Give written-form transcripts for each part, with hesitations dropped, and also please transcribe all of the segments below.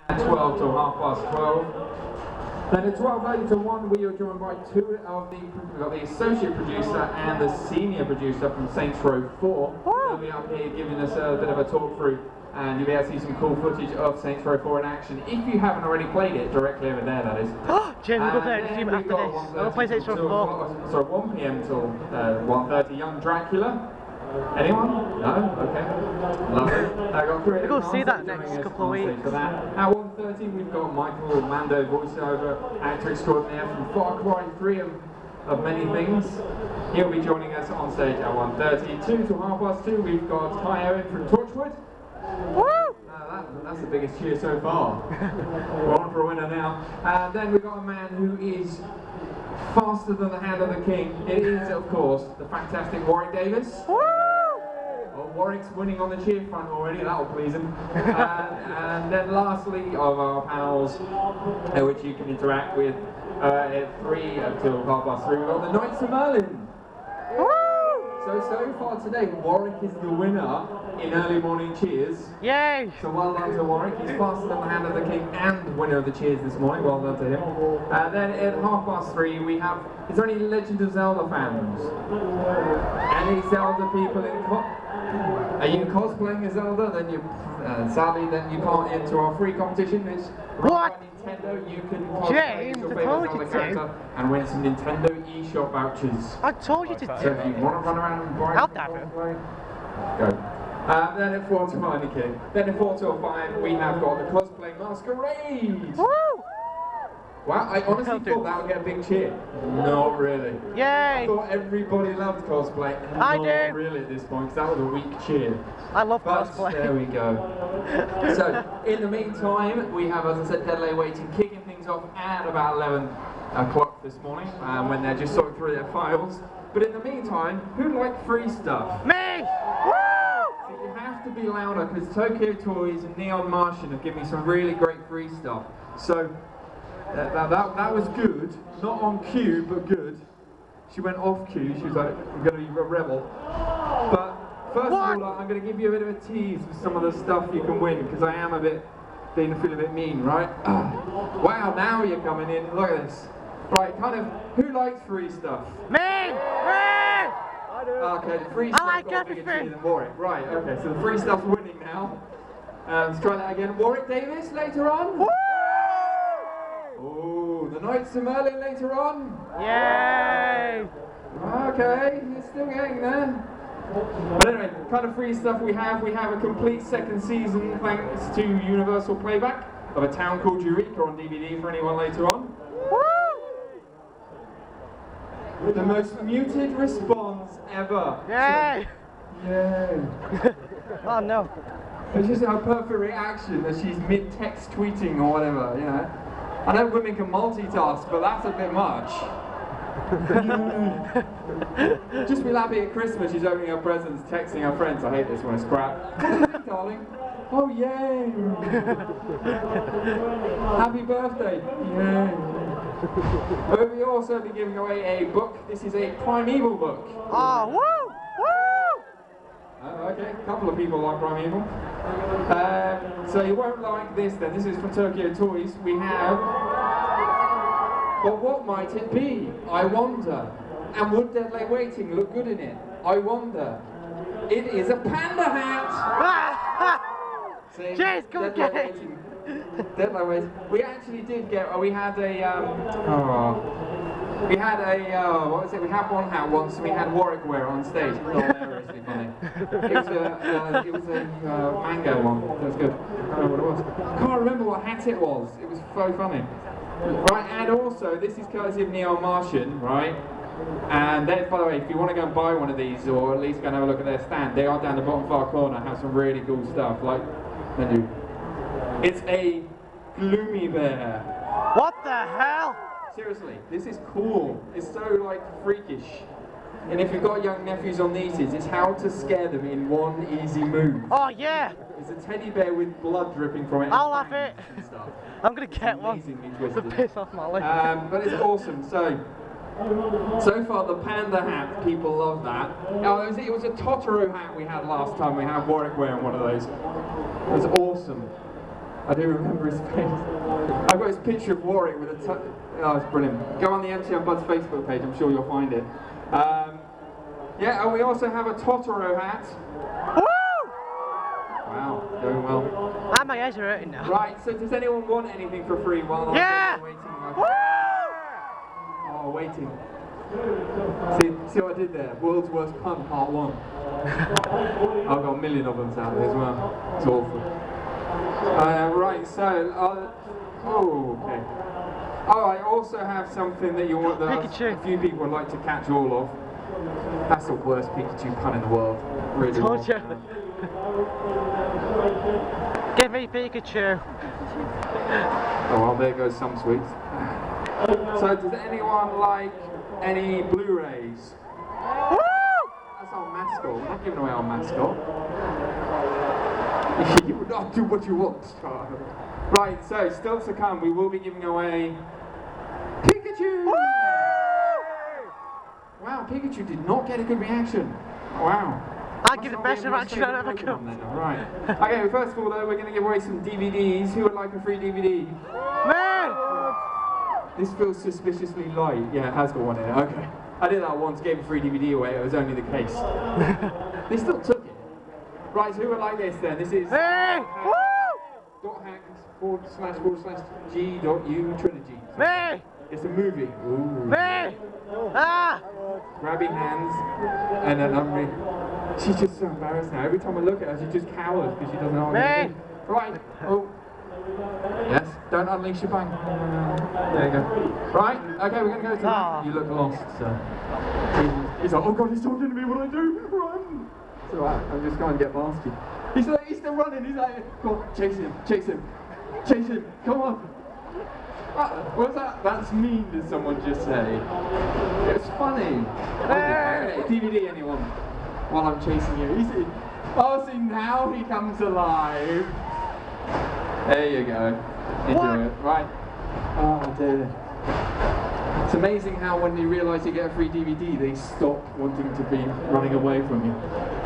At 12 till 12:30. Then at 12:30 to 1, we are joined by two of the associate producer and the senior producer from Saints Row 4. They'll be up here giving us a bit of a talk through, and you'll be able to see some cool footage of Saints Row 4 in action. If you haven't already played it, directly over there, that is. James, we'll go play it after this. I'll play Saints Row 4. So 1 PM till 1:30, Young Dracula. Anyone? No? Okay. Lovely. I got three. We'll go see that next couple of weeks. For that. At 1:30 we've got Michael Mando, voiceover actor extraordinaire from Far Cry 3 of many things. He'll be joining us on stage at 1:30. 2 till 2:30 we've got Kai Owen from Torchwood. Woo! That's the biggest cheer so far. We're on for a winner now. And then we've got a man who is faster than the hand of the king. It is, of course, the fantastic Warwick Davis. Woo! Well, Warwick's winning on the cheer front already, that'll please him. And then lastly of our panels, which you can interact with at 3 until 3:30, we've got the Knights of Merlin. So far today, Warwick is the winner in early morning cheers. Yay! So well done to Warwick. He's faster than the hand of the king and winner of the cheers this morning. Well done to him. Then at 3:30 we have, is there any Legend of Zelda fans? Any Zelda people in are you cosplaying as Zelda? Then you, sadly, then you can't enter our free competition. It's run by Nintendo. You can cosplay your favourite Zelda character and win some Nintendo eShop vouchers. I told you to do So if you want to run around and buy cosplay, go. Then at 4 till 5, Then at 4 till 5 we have got the cosplay masquerade. Woo! Wow, I honestly thought that would get a big cheer. Not really. Yay! I thought everybody loved cosplay. I Not do. really at this point, because that was a weak cheer. I love But cosplay. there we go. So, in the meantime, we have, as I said, Dead Lay Waiting kicking things off at about 11 o'clock this morning, when they're just sorting through their files. But in the meantime, who'd like free stuff? Me! Woo! So you have to be louder, because Tokyo Toys and Neon Martian have given me some really great free stuff. So, that was good, not on cue, but good. She went off cue, she was like, I'm going to be a rebel. But first of all, I'm going to give you a bit of a tease with some of the stuff you can win, because I am feel a bit mean, right? Wow, now you're coming in, look at this. Right, kind of, who likes free stuff? Me! Me! I do. Okay, the free stuff like got a bigger everything. cheer than Warwick. Right, okay, so the free stuff's winning now. Let's try that again. Warwick Davis later on. Woo! Oh, the Knights of Merlin later on. Yay! Okay, it's still getting there. But anyway, the kind of free stuff we have a complete second season thanks to Universal Playback of A Town Called Eureka on DVD for anyone later on. Woo! The most muted response ever. Yay! Yay. Oh no. It's just a perfect reaction that she's mid-text tweeting or whatever, you know. I know women can multitask, but that's a bit much. Just be happy at Christmas, she's opening her presents, texting her friends. I hate this one, it's crap. Darling. Oh, yay! Happy birthday! Yay! We'll also be giving away a book. This is a Primeval book. Oh, woo! Woo! Okay, a couple of people like Primeval. So you won't like this then. This is from Tokyo Toys. We have... But what might it be? I wonder. And would Dead Lay Waiting look good in it? I wonder. It is a panda hat! See, Jeez, come Dead get Lay it! Waiting. Dead Lay Waiting. We actually did get... We had a... We had a, what was it? We had one hat once, and we had Warwick wear it on stage. Hilariously funny. It was a mango one. That was good. I don't know what it was. I can't remember what hat it was. It was so funny. Right, and also, this is courtesy of Neon Martian, right? And then, by the way, if you want to go and buy one of these, or at least go and have a look at their stand, they are down the bottom far corner, have some really cool stuff, like, they do. It's a gloomy bear. What the hell? Seriously, this is cool. It's so, like, freakish. And if you've got young nephews or nieces, it's how to scare them in one easy move. Oh yeah! It's a teddy bear with blood dripping from it. I'll have it. I'm gonna get one. Amazingly To twisted. piss off my leg. But it's awesome. So far the panda hat, people love that. Oh, it was a Totoro hat we had last time. We had Warwick wearing one of those. It was awesome. I do remember his face. I've got his picture of Warwick with a oh, it's brilliant. Go on the MC Unplugged Facebook page, I'm sure you'll find it. Yeah, and we also have a Totoro hat. Woo! Wow, going well. Ah, my eyes are hurting now. Right, so does anyone want anything for free while I'm waiting? Woo! Oh, waiting. See what I did there? World's Worst Pun, part 1. I've got a million of them sadly as well. It's awful. Right, so, oh, okay. Oh, I also have something that you want that a few people would like to catch all of. That's the worst Pikachu pun in the world. Really Told you. Give me Pikachu. Oh well, there goes some sweets. So does anyone like any Blu-rays? Woo! That's our mascot. We're not giving away our mascot. You will not do what you want, child. Right, so still to come, we will be giving away Pikachu! Woo! Wow, Pikachu did not get a good reaction. Wow. I'll give the best reaction I've ever got. Right. Okay, first of all though, we're going to give away some DVDs. Who would like a free DVD? Man! This feels suspiciously light. Yeah, it has got one in it. Okay. I did that once, gave a free DVD away, it was only the case. They still took it. Right, so who would like this then? This is Hey! Woo! .hacked//g.u trilogy. Me! It's a movie. Ooh. Me! Ah! Grabbing hands and then she's just so embarrassed now. Every time I look at her, she just cowers because she doesn't know what to do. Right. Oh. Yes. Don't unleash your bang. There you go. Right. Okay, we're going to go to that. You look lost, sir. He's like, oh God, he's talking to me. What do I do? Run. It's alright. I'm just going to get past you. He's still running. He's like, go on, chase him. Chase him. Chase him. Come on. What's that? That's mean, did someone just say? It's funny. Okay, DVD, anyone? While I'm chasing you. See, now he comes alive. There you go. Enjoy it. Right. Oh dear. It's amazing how when they realise you get a free DVD, they stop wanting to be running away from you.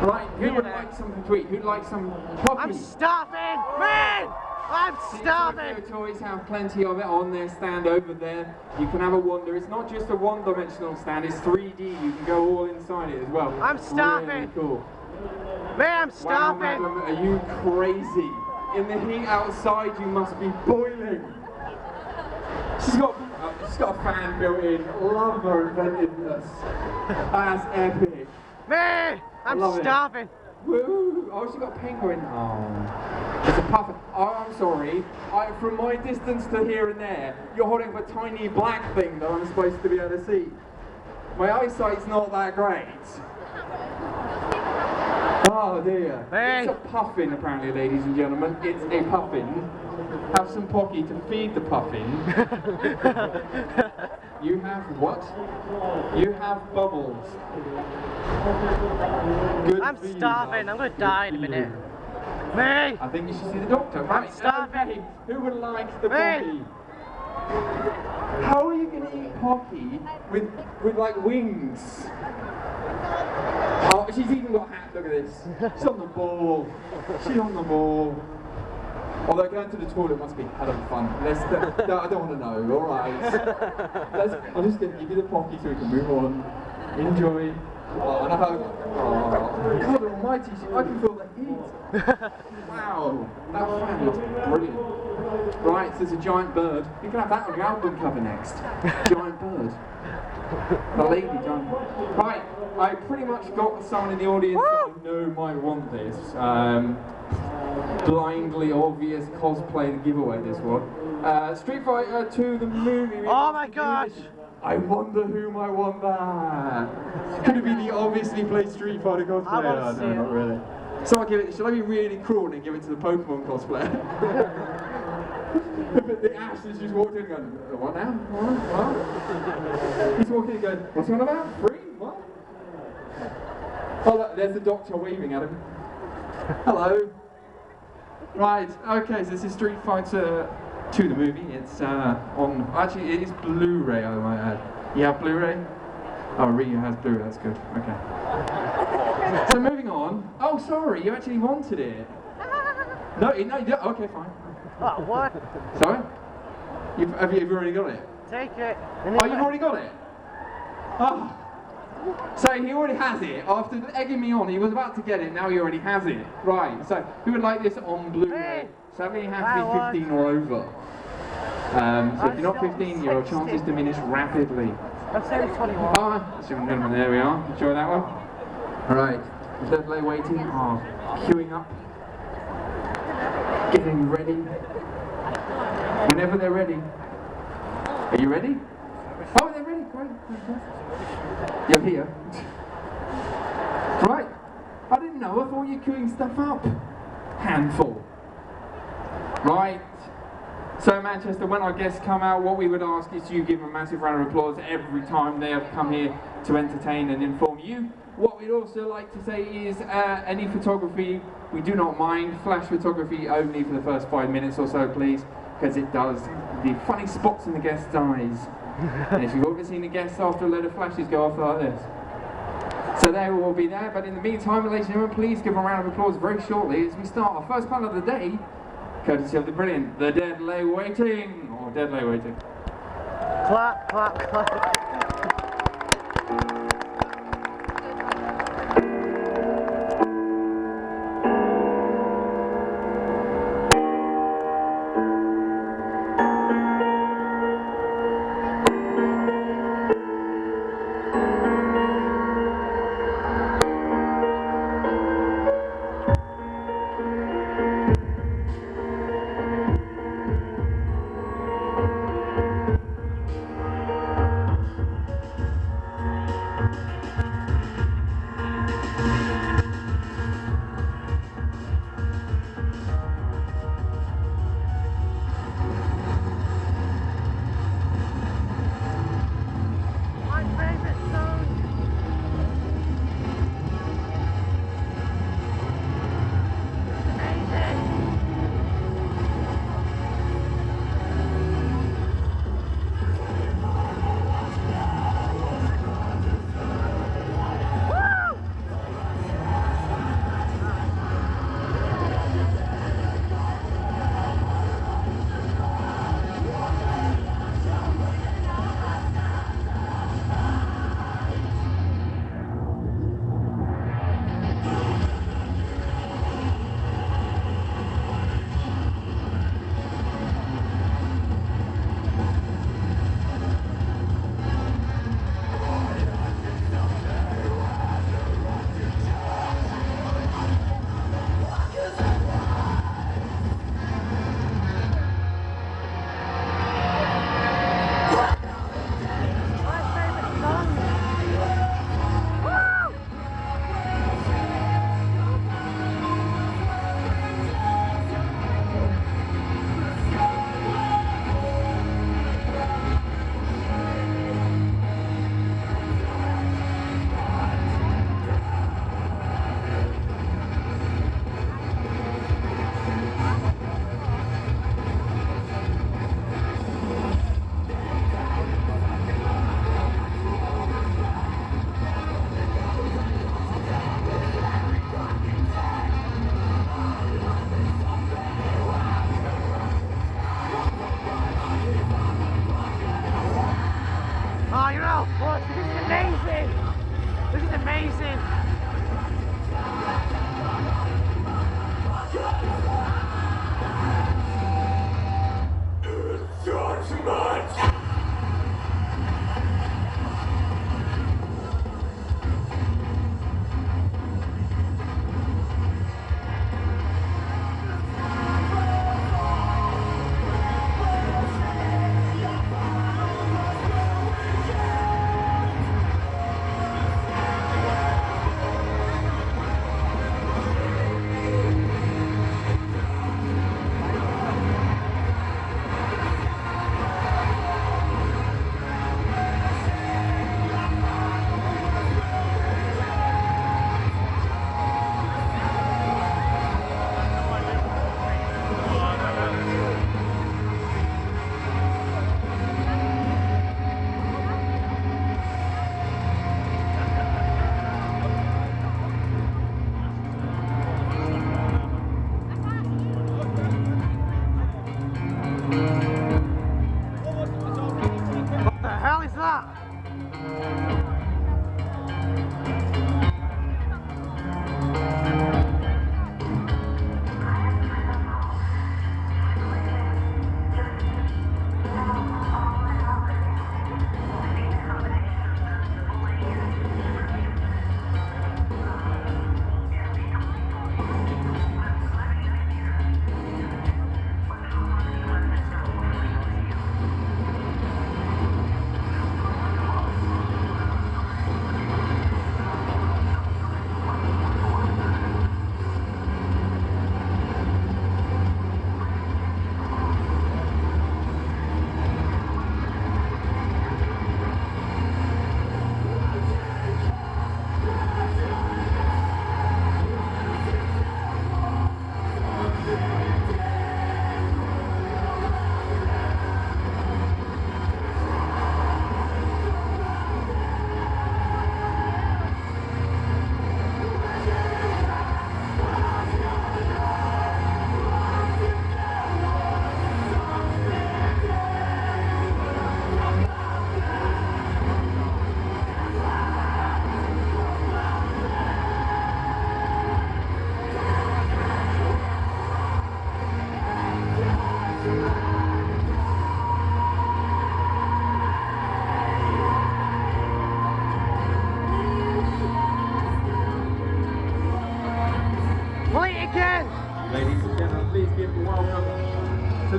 Right, who would like something to eat? Who'd like some poppy? I'm starving! Man! I'm starving! The toys have plenty of it on their stand over there. You can have a wander. It's not just a one-dimensional stand, it's 3D. You can go all inside it as well. I'm starving! Really cool. Man, I'm starving! Wow, madam, are you crazy? In the heat outside, you must be boiling. She's got a fan built in. Love her inventiveness. That's epic. Man, I'm starving. Woo! Oh, she got a penguin. Oh. It's a puffin. Oh, I'm sorry. From my distance to here and there, you're holding up a tiny black thing that I'm supposed to be able to see. My eyesight's not that great. Oh dear. Hey. It's a puffin, apparently, ladies and gentlemen. It's a puffin. Have some pocky to feed the puffin. You have what? You have bubbles. Good. I'm starving. I'm going to die in a minute. Me! I think you should see the doctor. Right. I'm starving. Okay. Who would like the pocky? How are you going to eat pocky with like wings? Oh, she's even got a hat, look at this. She's on the ball. She's on the ball. Although going to the toilet must be hell of fun. I don't want to know, alright. I'm just going to give you the pocky so we can move on. Enjoy. Oh, and a hug. Oh, God almighty, I can feel the heat. Wow, that fan looks brilliant. Right, so there's a giant bird. You can have that on your album cover next. Giant bird. The lady giant bird. Right. I pretty much got someone in the audience that I know might want this. Blindly obvious cosplay giveaway, this one. Street Fighter 2, the movie. Oh my gosh! I wonder who might want that. Could it be the obviously played Street Fighter cosplayer? No, not really. So I give it. Should I be really cruel and give it to the Pokemon cosplayer? But the Ash has just walked in and going, what now? What? He's walking in going, what's he on about? Free? What? Oh, look, there's the doctor waving at him. Hello. Right, okay, so this is Street Fighter 2, the movie. It's on, actually it is Blu-ray, I might add. You have Blu-ray? Oh, Ryu has Blu-ray, that's good, okay. So moving on. Oh, sorry, you actually wanted it. No, okay, fine. Oh, what? Sorry? Have you already got it? Take it. Oh, you've already got it? Oh. So he already has it. After egging me on, he was about to get it, now he already has it. Right, so who would like this on Blu-ray? Sadly, you have to be 15 or over. So if you're not 15, your chances diminish rapidly. I'm saying 21. Ah, gentlemen, there we are. Enjoy that one. Alright, Deadly Waiting are queuing up, getting ready. Whenever they're ready. Are you ready? Oh, they're ready. Great. You're here. Right. I didn't know. I thought you were queuing stuff up. Handful. Right. So Manchester, when our guests come out, what we would ask is you give a massive round of applause every time they have come here to entertain and inform you. What we'd also like to say is any photography, we do not mind. Flash photography only for the first 5 minutes or so, please, because it does the funny spots in the guests' eyes. And if you've ever seen the guests after a load of flashes go off like this. So they will all be there, but in the meantime, ladies and gentlemen, please give a round of applause very shortly as we start our first panel of the day, courtesy of the brilliant The Dead Lay Waiting, or Dead Lay Waiting. Clap, clap, clap.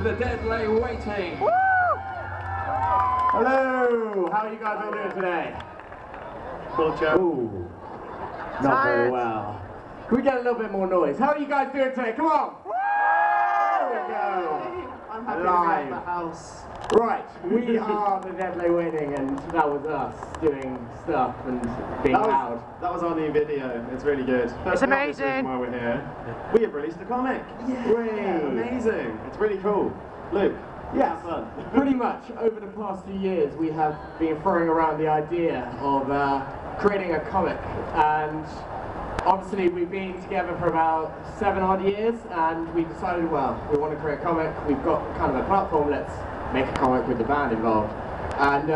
with The Dead Lay Waiting. Woo! Hello! How are you guys all doing today? Cool, Joe. Ooh, not very well. Can we get a little bit more noise? How are you guys doing today? Come on! There we go. I'm happy Live. to be at the house. Right, we are The Dead Lay Waiting, and that was us doing stuff and being loud. That was our new video. It's really good. It's amazing. Why we're here. We have released a comic. Yeah, amazing. It's really cool. Luke. Yes, have fun. pretty much over the past few years we have been throwing around the idea of creating a comic, and obviously we've been together for about 7 odd years, and we decided, well, we want to create a comic, we've got kind of a platform, let's make a comic with the band involved. And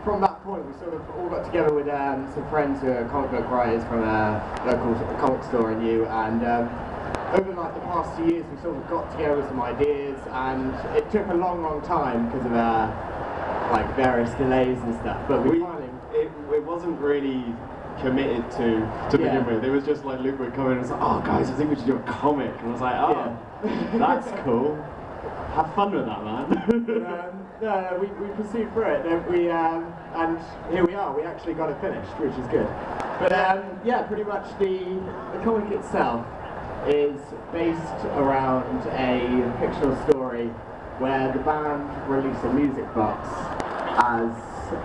from that point we sort of all got together with some friends who are comic book writers from a local comic store in New, and over like the past 2 years we sort of got together with some ideas, and it took a long time because of like various delays and stuff, but we finally... It wasn't really committed to begin with. It was just like Luke would come in and was like, oh guys, I think we should do a comic. And I was like, oh, that's cool. Have fun with that, man. No, we pursued through it, and here we are. We actually got it finished, which is good. But yeah, pretty much the comic itself is based around a fictional story where the band released a music box as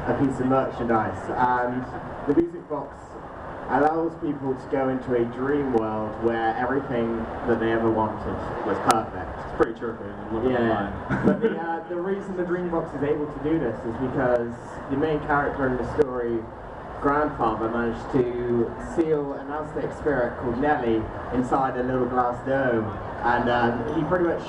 a piece of merchandise, and the music box allows people to go into a dream world where everything that they ever wanted was perfect. It's pretty trippy. Yeah, but the reason the dream box is able to do this is because the main character in the story, grandfather, managed to seal an Aztec spirit called Nelly inside a little glass dome, and he pretty much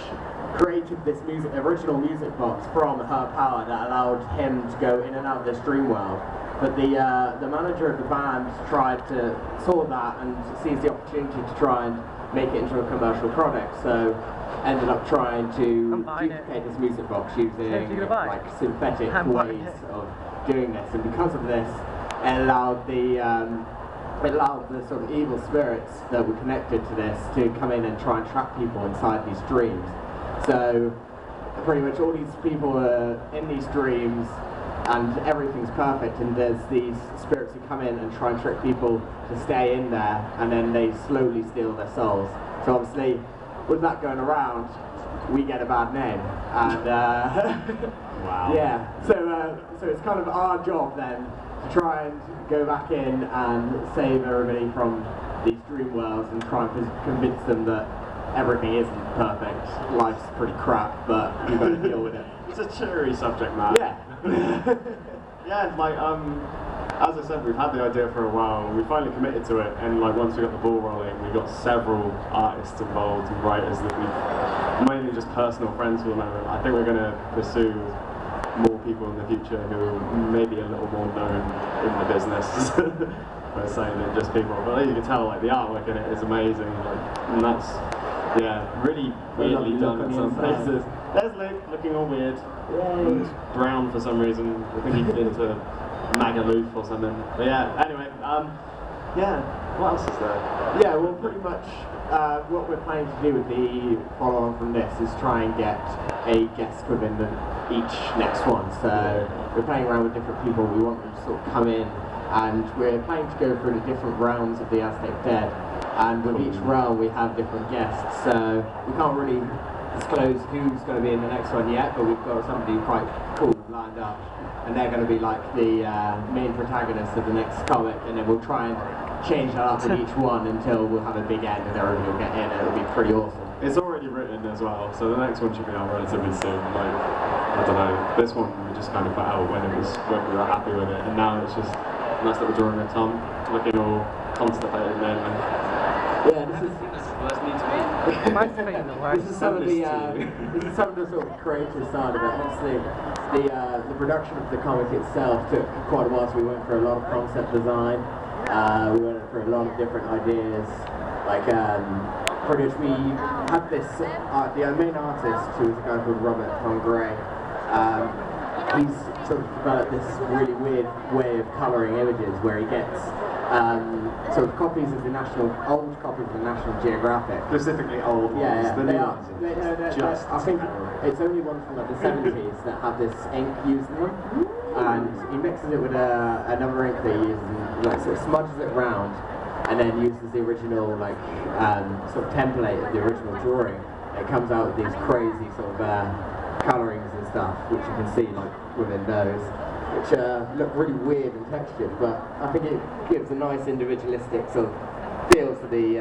created this original music box from her power that allowed him to go in and out of this dream world. But the manager of the band saw that and seized the opportunity to try and make it into a commercial product, so ended up trying to duplicate this music box using like synthetic ways of doing this, and because of this it allowed the sort of evil spirits that were connected to this to come in and try and trap people inside these dreams. So pretty much all these people are in these dreams and everything's perfect, and there's these spirits who come in and try and trick people to stay in there, and then they slowly steal their souls. So obviously with that going around, we get a bad name, and wow. Yeah, so it's kind of our job then to try and go back in and save everybody from these dream worlds and try and convince them that everything isn't perfect. Life's pretty crap, but you've got to deal with it. It's a cheery subject matter. Yeah. Yeah, like as I said, we've had the idea for a while, and we finally committed to it, and like once we got the ball rolling, we got several artists involved and writers that we've mainly just personal friends for the moment. I think we're going to pursue more people in the future who may be a little more known in the business per se than just people. But you can tell like the artwork in it is amazing, like, and that's really weirdly done in some places. There's Luke looking all weird. He's brown for some reason. I think he's into Magaluf or something. But yeah, anyway, what else is there? Yeah, well, pretty much what we're planning to do with the follow-on from this is try and get a guest within each next one. So we're playing around with different people. We want them to sort of come in, and we're planning to go through the different realms of the Aztec Dead. And with each realm we have different guests. So we can't really disclose who's going to be in the next one yet, but we've got somebody quite cool lined up, and they're going to be like the main protagonists of the next comic, and then we'll try and change that up with each one until we'll have a big end and everybody will get in, and it'll be pretty awesome. It's already written as well, so the next one should be out relatively soon. Like, I don't know, this one we just kind of put out when we were happy with it, and now it's just nice that we're drawing a Tom, looking all constipated then. Yeah, this is some of the sort of creative side of it. Obviously, the production of the comic itself took quite a while, so we went through a lot of concept design. We went through a lot of different ideas. Like, pretty much we had this, the main artist, who was a guy called Robert Von Gray. He's sort of developed this really weird way of colouring images where he gets sort of copies of the old copies of the National Geographic. Specifically old ones. Yeah, the they new are. ones They're I think it's only one from like the 70s that have this ink used in them, and he mixes it with another ink that he uses, and like sort of smudges it round, and then uses the original like sort of template of the original drawing. It comes out with these crazy sort of colourings and stuff, which you can see like within those, which look really weird and textured, but I think it gives a nice individualistic sort of feel to the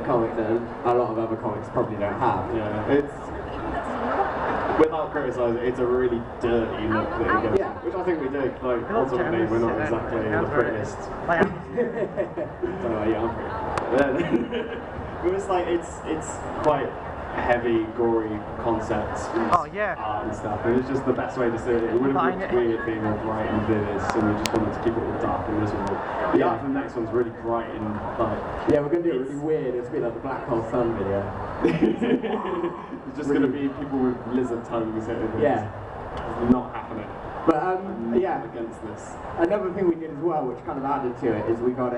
comic that a lot of other comics probably don't have. Yeah, it's, without criticising, it's a really dirty look that you get, Yeah. which I think we do. Like, ultimately, we're not exactly the prettiest. So, yeah, I'm pretty. But it's like, it's quite heavy, gory concepts Oh, yeah. art and stuff, and it's just the best way to see it. It would have looked weird being all bright and vivid, so we just wanted to keep it all dark and miserable. The art for the next one's really bright and like... Yeah, we're going to do it really weird. It's a bit like the Black Hole Sun video. It's just going to be people with lizard tongues hitting things. Yeah. It's not happening. But I'm not yeah, against this. another thing we did as well, which kind of added to it, is we got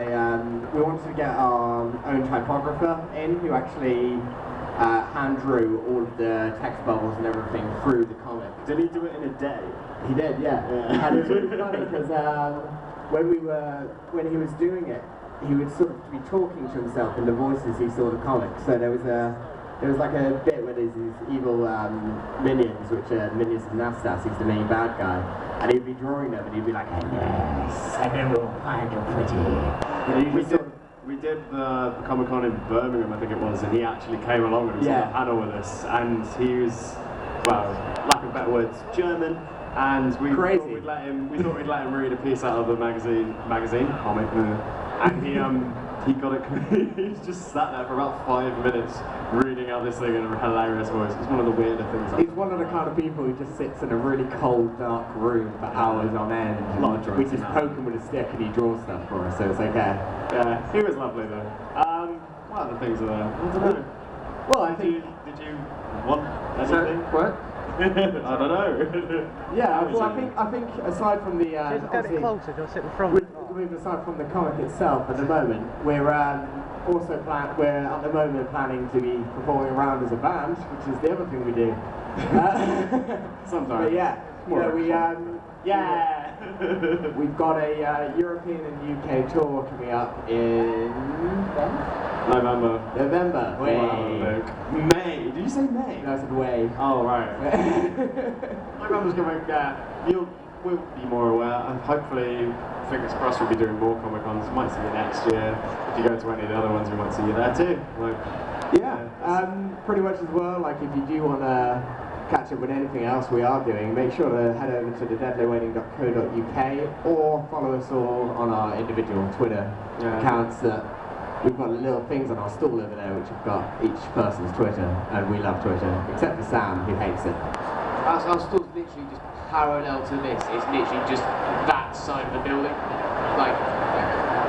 we wanted to get our own typographer in who actually hand drew all of the text bubbles and everything through the comic. Did he do it in a day? He did, yeah. And it was really funny because when he was doing it, he would sort of be talking to himself in the voices he saw the comic. So there was like a bit where there's these evil minions, which are minions of Nastas. He's the main bad guy, and he'd be drawing them, and he'd be like, "Yes, I will find you pretty." We did the Comic Con in Birmingham, I think it was, and he actually came along and was on the panel with us, and he was, well, lack of better words, German, and we thought we'd let him read a piece out of the magazine comic, and he got it. He just sat there for about 5 minutes reading out this thing in a hilarious voice. It's one of the weirder things. He's one of the kind of people who just sits in a really cold, dark room for hours on end. We just poke him with a stick and he draws stuff for us, so it's okay. Yeah, he was lovely though. What other things are there? I don't know. Well, I think. Did you want anything? What? I don't know. Yeah, well, I think aside from the Just get it obviously, closer, just sit in front. aside from the comic itself, at the moment we're also at the moment planning to be performing around as a band, which is the other thing we do. Sometimes. But yeah, we've got a European and UK tour coming up in November. Way. May. Did you say May? No, I said way. Oh right. November's coming. We'll be more aware, and hopefully, fingers crossed, we'll be doing more Comic Cons. We might see you next year. If you go to any of the other ones, we might see you there too. Pretty much as well. Like if you do want to catch up with anything else we are doing, make sure to head over to thedeadlywaiting.co.uk or follow us all on our individual Twitter accounts. We've got little things on our stall over there which have got each person's Twitter, and we love Twitter, except for Sam, who hates it. Our store's literally just parallel to this. It's literally just that side of the building. Like,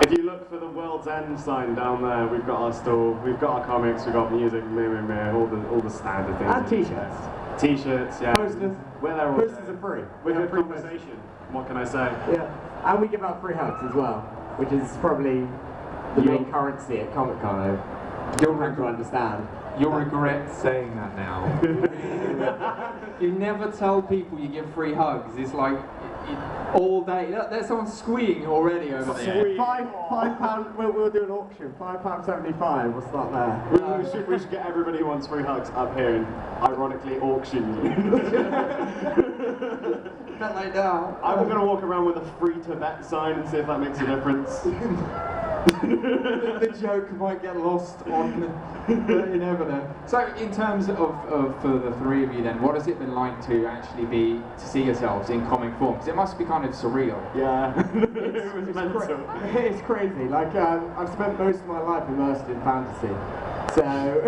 if you look for the World's End sign down there, we've got our store, we've got our comics, we've got music, all the standard things. And t-shirts. T-shirts, yeah. Posters. We're there all Posters day. are free. With They're a free conversation. What can I say? Yeah, and we give out free hugs as well, which is probably the main currency at Comic Con. You'll have to understand. You'll regret saying that now. You never tell people you give free hugs. It's like all day. There's someone squeeing already over there. £5. We'll do an auction. £5.75. We'll start there. We should get everybody who wants free hugs up here and ironically auction you. Not like that. I'm going to walk around with a free Tibet sign and see if that makes a difference. The joke might get lost on you never know. So in terms of for the three of you then, what has it been like to actually to see yourselves in comic form? Because it must be kind of surreal. Yeah. It was mental. It's crazy. Like I've spent most of my life immersed in fantasy. So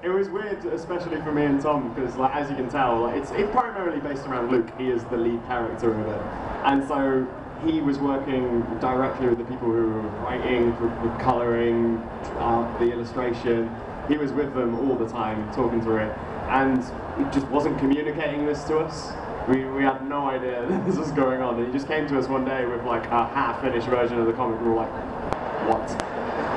it was weird, especially for me and Tom, because like as you can tell, like, it's primarily based around Luke. He is the lead character of it. And so he was working directly with the people who were writing, with colouring, the illustration. He was with them all the time, talking through it. And it just wasn't communicating this to us. We had no idea that this was going on. And he just came to us one day with like a half-finished version of the comic. We were like, what?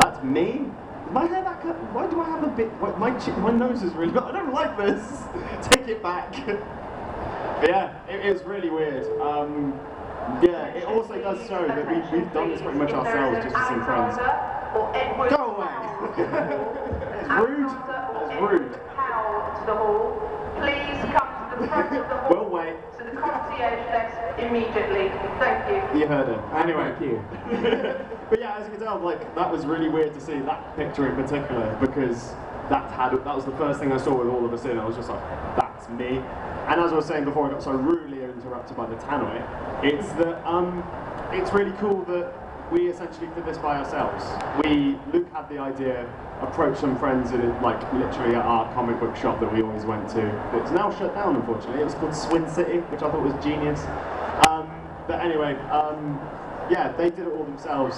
That's me? Is my hair that cut? Why do I have a bit? My nose is really. I don't like this. Take it back. But yeah, it is really weird. Yeah, it also does show that we've done this pretty much ourselves just as some friends. Go away! It's rude. It's rude. To the hall. Please come to the front of the hall. We'll wait. To the concierge desk immediately. Thank you. You heard it. Anyway. Thank you. But yeah, as you can tell, like that was really weird to see that picture in particular because that was the first thing I saw with all of us in. I was just like, that's me. And as I was saying before, I got so rudely interrupted by the tannoy. It's that it's really cool that we essentially did this by ourselves. Luke had the idea, approached some friends in like literally at our comic book shop that we always went to. It's now shut down, unfortunately. It was called Swin City, which I thought was genius. But anyway, yeah, they did it all themselves.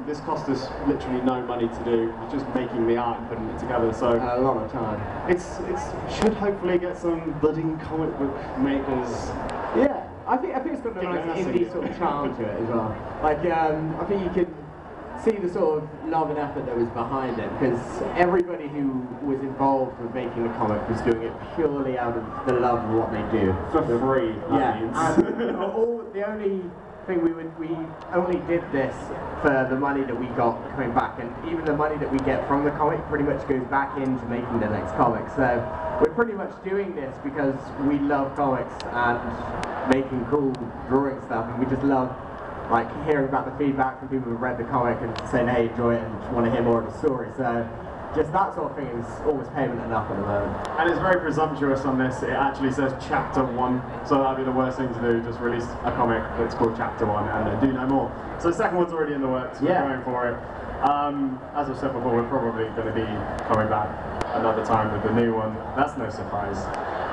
This cost us literally no money to do. It was just making the art and putting it together. So A lot of time. it should hopefully get some budding comic book makers. Yeah, I think it's got a nice indie sort of charm to it as well. Like, I think you can see the sort of love and effort that was behind it, because everybody who was involved with making the comic was doing it purely out of the love of what they do. For free, that means. And the only thing we only did this for the money that we got coming back, and even the money that we get from the comic pretty much goes back into making the next comic. So we're pretty much doing this because we love comics and making cool drawing stuff, and we just love like hearing about the feedback from people who've read the comic and saying, hey, enjoy it and want to hear more of the story. So just that sort of thing is almost payment enough at the moment. And it's very presumptuous on this. It actually says Chapter 1, so that'd be the worst thing to do, just release a comic that's called Chapter 1 and do no more. So the second one's already in the works, we're going for it. As I've said before, we're probably going to be coming back another time with the new one. That's no surprise.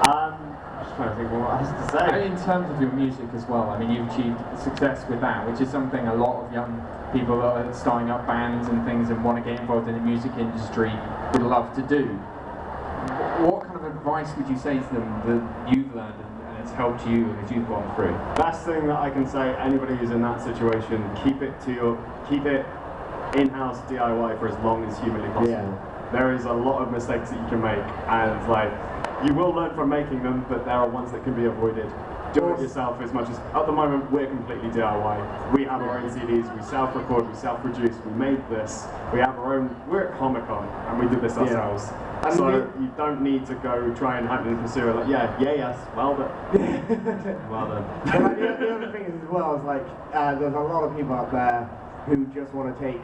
I'm just trying to think of what else to say. In terms of your music as well, I mean, you've achieved success with that, which is something a lot of young people that are starting up bands and things and want to get involved in the music industry would love to do. What kind of advice would you say to them that you've learned and it's helped you as you've gone through? Best thing that I can say, anybody who's in that situation, keep it in-house DIY for as long as humanly possible. Yeah. There is a lot of mistakes that you can make, and like you will learn from making them, but there are ones that can be avoided. Do it yourself as much as, at the moment we're completely DIY. We have our own CDs, we self-record, we self-produce, we made this, we have our own, we're at Comic-Con and we did this ourselves. And so you don't need to go try and hunt and pursue it like, yes, well done. Well done. But the other thing is as well is like, there's a lot of people out there who just want to take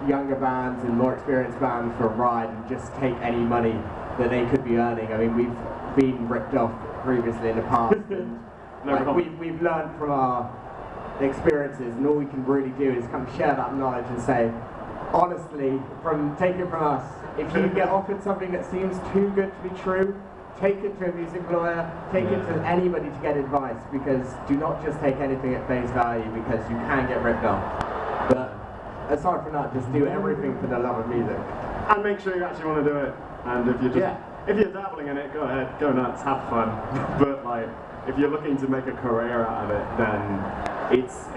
younger bands and more experienced bands for a ride and just take any money that they could be earning. I mean, we've been ripped off previously in the past. And we've learned from our experiences, and all we can really do is kind of share that knowledge and say, honestly, take it from us, if you get offered something that seems too good to be true, take it to a music lawyer, take it to anybody to get advice, because do not just take anything at face value, because you can get ripped off. But aside from that, just do everything for the love of music. And make sure you actually want to do it. And if you're dabbling in it, go ahead, go nuts, have fun. But like, if you're looking to make a career out of it, then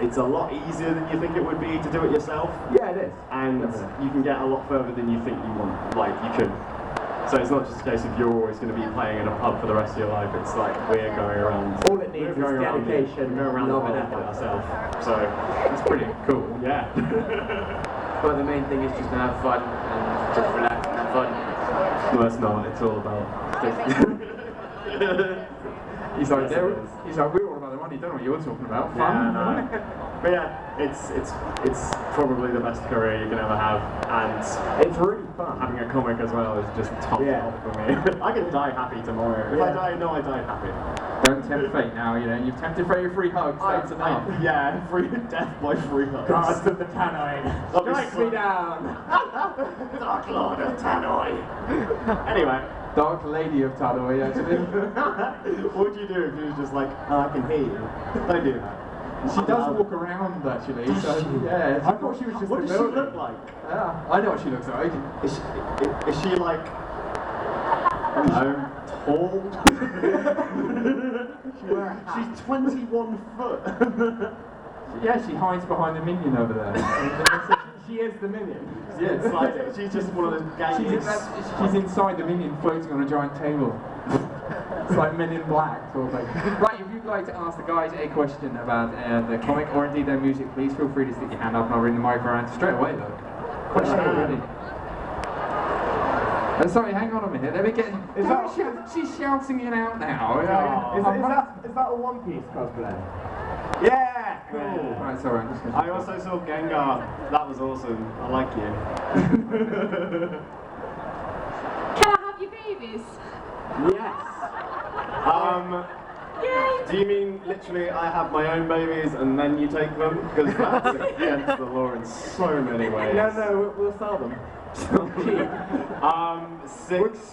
it's a lot easier than you think it would be to do it yourself. Yeah, it is. And you can get a lot further than you think you want, like you could. So it's not just a case of you're always going to be playing in a pub for the rest of your life. It's like we're going around. All it needs is dedication. We're going around love the and world effort. ourselves. So it's pretty cool. Yeah. But the main thing is just to have fun and just relax and have fun. No, it's not. It's all about. He's like, we're all about the money, don't know what you're talking about. Fun. Yeah, no. But yeah, it's probably the best career you can ever have, and it's really fun. Having a comic as well is just top for me. I can die happy tomorrow. If I die, I died happy. Don't tempt fate now, you know. You've tempted fate with free hugs. That's enough. Yeah, free death by free hugs. Gods of the Tannoy, strike me down. Dark Lord of Tannoy. Anyway. Dark Lady of Tannoy, actually. What would you do if you was just like, oh, I can hear you? Don't do that. She does walk around, actually. So, yeah. I thought she was just. What does she look like? Yeah, I know what she looks like. Is she like, I don't know, tall. She's 21 foot. Yeah, she hides behind the minion over there. She is the minion. Yeah, it's like she's just one of those gangs. She's inside the minion floating on a giant table. It's like Men in Black sort of thing. Right, if you'd like to ask the guys a question about the comic or indeed their music, please feel free to stick your hand up and I'll bring the mic around straight away though. Question already. Sorry, hang on a minute. Let me get. She's shouting it out now. Is that a One Piece cosplay? Yeah, cool. Yeah. Right, sorry. I'm just gonna I also saw Gengar. That was awesome. I like you. Can I have your babies? Yes. Do you mean literally I have my own babies and then you take them? Because that's against the law in so many ways. No, we'll sell them.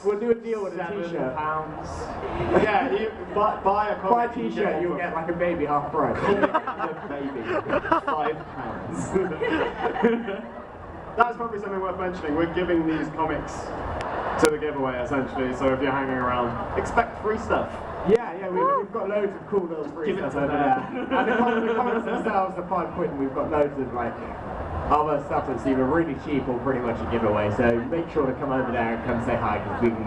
We'll do a deal with a t-shirt. £7. Yeah, you buy a Buy a t-shirt, you'll get like a baby half price. baby. £5. That's probably something worth mentioning. We're giving these comics to the giveaway essentially, so if you're hanging around, expect free stuff. Yeah, we've got loads of cool little free Give it stuff to over them. there. And the comics themselves are £5, and we've got loads of like other stuff that's either really cheap or pretty much a giveaway. So make sure to come over there and come say hi because we can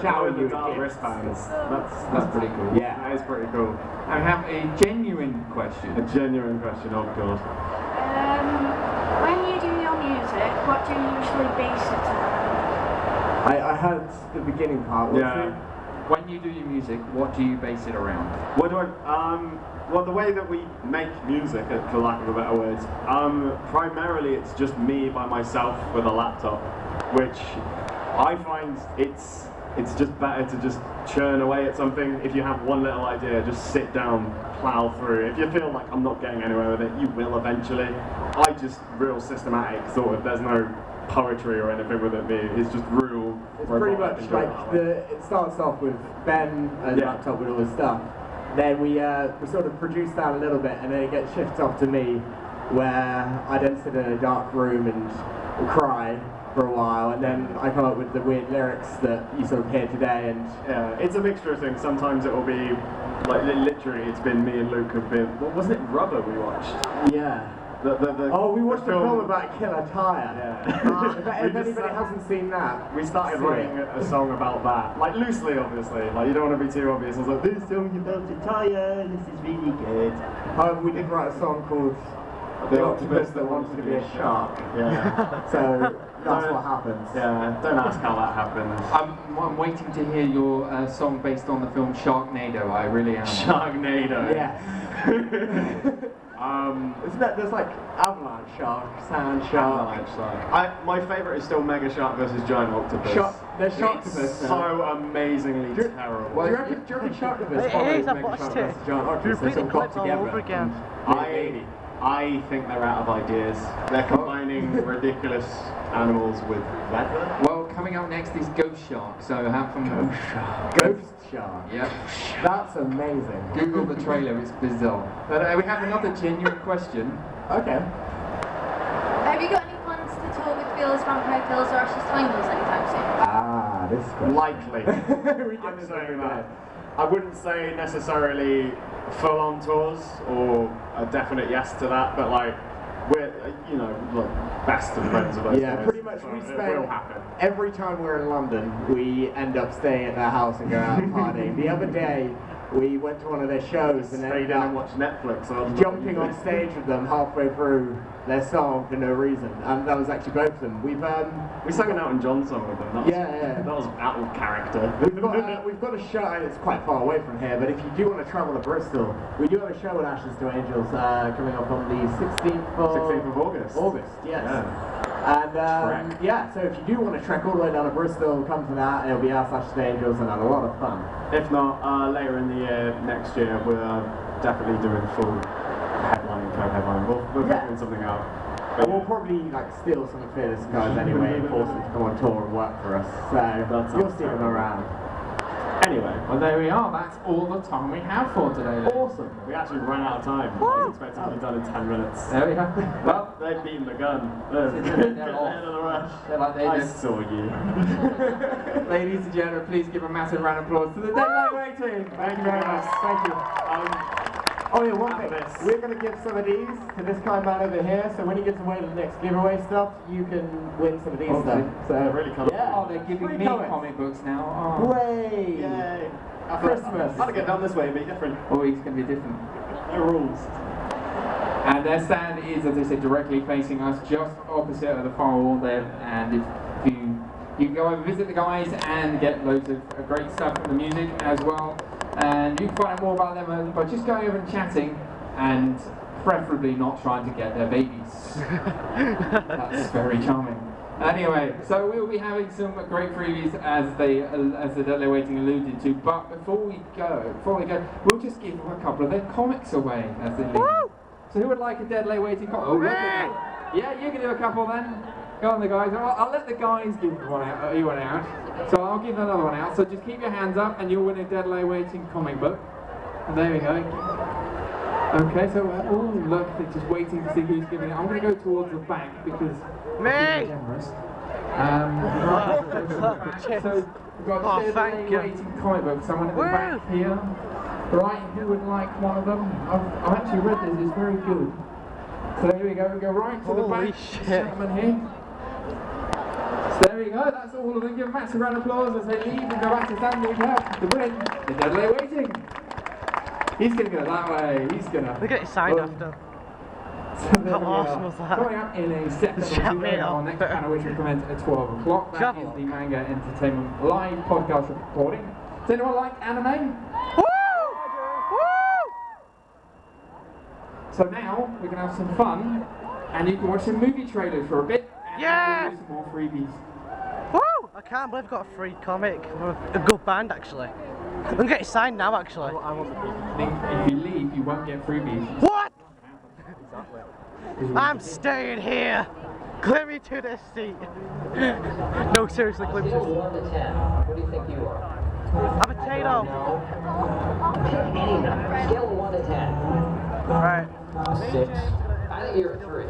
shower you with gifts. wristbands. That's pretty cool. Yeah, That is pretty cool. I have a genuine question. A genuine question, oh god. When you do your music, what do you usually base it on? I heard the beginning part. Yeah. When you do your music, what do you base it around? What do I, well the way that we make music, for lack of a better word, primarily it's just me by myself with a laptop, which I find it's just better to just churn away at something. If you have one little idea, just sit down, plow through. If you feel like I'm not getting anywhere with it, you will eventually. I just real systematic sort of, there's no poetry or anything with it. It's just real. It's pretty much like it starts off with Ben and laptop with all his stuff. Then we sort of produce that a little bit, and then it gets shifted off to me, where I then sit in a dark room and cry for a while, and then I come up with the weird lyrics that you sort of hear today. And yeah, it's a mixture of things. Sometimes it will be like literally, it's been me and Luke have been. What wasn't it? Rubber we watched. Yeah. We watched the film about Killer Tire. Yeah. If anybody hasn't seen that, we started writing a song about that, like loosely, obviously. Like you don't want to be too obvious. I was like, this song about a tire. This is really good. We did write a song called The Octopus That Wanted to Be a Shark. Yeah. So that's what happens. Yeah. Don't ask how that happens. I'm waiting to hear your song based on the film Sharknado. I really am. Sharknado. Yeah. Isn't that there's like avalanche shark, sand shark? My favourite is still Mega Shark versus Giant Octopus. There's Sharktopus. It's so amazingly terrible. Do you reckon Sharktopus It follows is, I've Mega watched Shark it. versus Giant Octopus? Repeat They the sort of got clip all together over again. I think they're out of ideas. They're combining ridiculous animals with leather. Well, coming up next is Ghost Shark. So have from Ghost Shark. Yep. That's amazing. Google the trailer. It's bizarre. But we have another genuine question. Okay. Have you got any plans to tour with Fearless Vampire Killers or Ashes Twangles anytime soon? This question. Likely. I'm saying that. I wouldn't say necessarily full-on tours or a definite yes to that, but like we're like best of friends of those Yeah, guys, pretty much. so We it spend will happen. every time we're in London, we end up staying at their house and go out partying. The other day, we went to one of their shows and Stayed ended in and up watched Netflix. So jumping on stage with them halfway through their song for no reason, and that was actually both of them. We sang an Elton John song with them. That was, Yeah. That was out of character. We've got a show, and it's quite far away from here, but if you do want to travel to Bristol, we do have a show with Ashes to Angels coming up on the 16th of August. August, yes. Yeah. And Trek. yeah, so if you do want to trek all the way down to Bristol, come to that, and it'll be us, Ashes to Angels, and have a lot of fun. If not, later in the year, next year, we're definitely doing full headlining, co-headlining. We're figuring something out. And we'll probably like steal some of Fearless guys anyway and force them to come on tour and work for us. So you'll see them around. Anyway, Well, there we are. That's all the time we have for today. Then. awesome. We actually ran out of time. I was expecting to be done in 10 minutes. There we go. Well, They've beaten the gun. They're They're off. ahead of the rush. they're like I they saw you. Ladies and gentlemen, please give a massive round of applause to the Deadlight Waiting. Thank you very much. Thank you. Oh yeah, one After thing. this. We're going to give some of these to this kind man over here, so when he gives away the next giveaway stuff, you can win some of these stuff. So, Really coming. yeah. Oh, they're giving Free me comics. comic books now. Oh, Hooray! Yay. Christmas. I'd get done this way, be different. oh it's going to be different. No rules. And their stand is, as I said, directly facing us, just opposite of the far wall there. And if you can go over visit the guys and get loads of great stuff from the music as well. And you can find out more about them by just going over and chatting, and preferably not trying to get their babies. That's very charming. Anyway, so we'll be having some great freebies as the Deadlight Waiting alluded to. But before we go, we'll just give a couple of their comics away as they leave. So who would like a Deadlight Waiting comic? Oh, look at that. Yeah, you can do a couple then. Go on, the guys. I'll let the guys give one out. So I'll give another one out. So just keep your hands up, and you'll win a Deadlight Waiting comic book. And there we go. Okay, so oh look, they're just waiting to see who's giving it. I'm going to go towards the back because Me! I'm generous. So we've got Oh, a thank you. waiting comic book. Someone at the Woo! back here. Right, who would like one of them? I've actually read this. It's very good. So there we go. We go right to the Holy back. shit. This gentleman here. So there we go. That's all of them. Give a massive round of applause as they leave and go back to standing up to win the Deadlight Waiting. He's going to go that way. He's going to. Look at it signed Oh. after. So there How we awesome are. was that? Coming up in a second or Shut two, me our up. next panel, which will commence at 12 o'clock. That Travel. is the Manga Entertainment live podcast recording. Does anyone like anime? Woo! Woo! So now we're going to have some fun, and you can watch some movie trailers for a bit, and Yeah! we'll do some more freebies. Woo! I can't believe I've got a free comic from a good band actually. I'm gonna get it signed now actually. If you leave, you won't get freebies. What? I'm staying here. Clear me to this seat. No, seriously, clear me to this seat. 1 to 10. What do you think you are? A potato. Pick any number. Scale of 1 to 10. Right. 6. I think you're a 3.